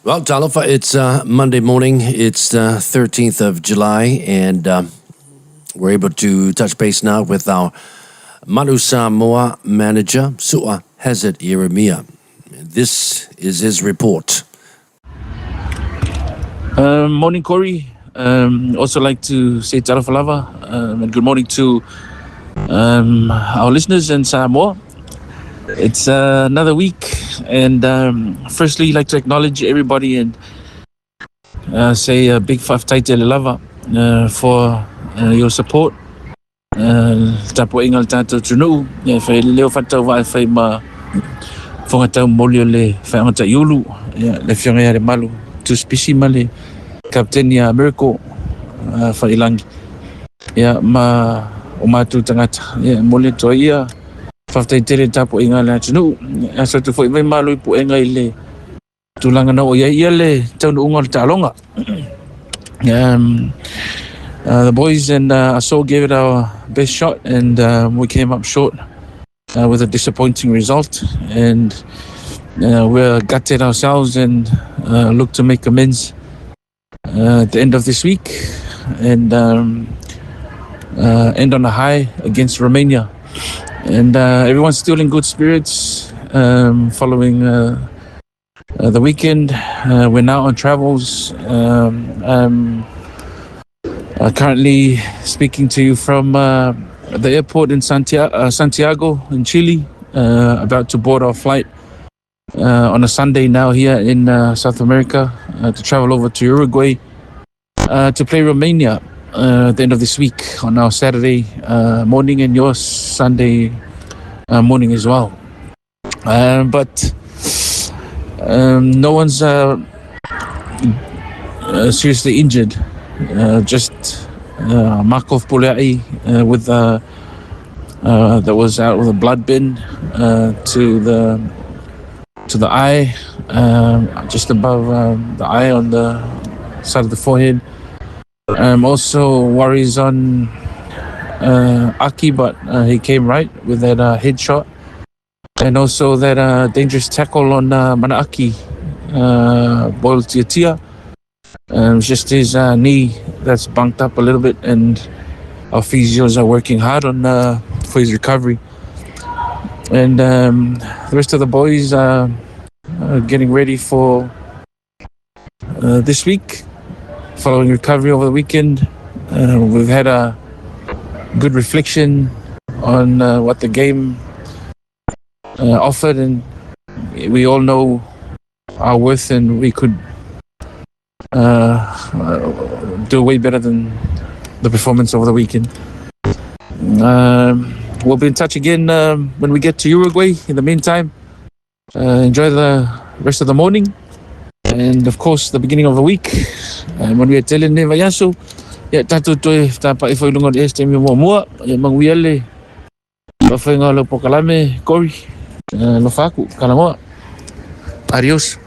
Well, Talofa, it's Monday morning. It's the 13th of July, and we're able to touch base now with our Manu Samoa manager, Hessed Ieremia. This is his report. Morning, Corey. Also like to say Talofa Lava, and good morning to our listeners in Samoa. It's another week, and firstly, I'd like to acknowledge everybody and say a big whaftaitele lava for your support. Tapo ingal tātou tunu, whai leo whatau wai whai ma whangatau molio le whaingata iulu, le whianga re malu, tu spisi ma le kapteni a Miracle whai ilangi. Ma o mātou tangata, mole toa ia, whaftai tere tapo inga le atunu, so tu whai mai malu ipu enga i le tulanga na o ia le taunu unga le tālonga. The boys and Aso gave it our best shot, and we came up short with a disappointing result, and we're gutted ourselves and look to make amends at the end of this week and end on a high against Romania. And everyone's still in good spirits following the weekend. We're now on travels. Currently speaking to you from the airport in Santiago in Chile, about to board our flight on a Sunday now here in South America to travel over to Uruguay to play Romania at the end of this week on our Saturday morning and your Sunday morning as well. But no one's seriously injured. Just Markov Pulai with that was out with a blood bin to the eye, just above the eye on the side of the forehead. Also worries on Aki, but he came right with that headshot, and also that dangerous tackle on Manaaki, Boyle Tiatia. It's just his knee that's bunked up a little bit, and our physios are working hard on for his recovery. And the rest of the boys are getting ready for this week, following recovery over the weekend. We've had a good reflection on what the game offered, and we all know our worth, and we could do way better than the performance over the weekend. We'll be in touch again when we get to Uruguay. In the meantime, enjoy the rest of the morning and of course the beginning of the week. When we are telling ne vayaso, tatu toi tapa ifo lungo de este mi mua manguiale pa fenga lo pokalame Corey lo faku kalamoa. Adios.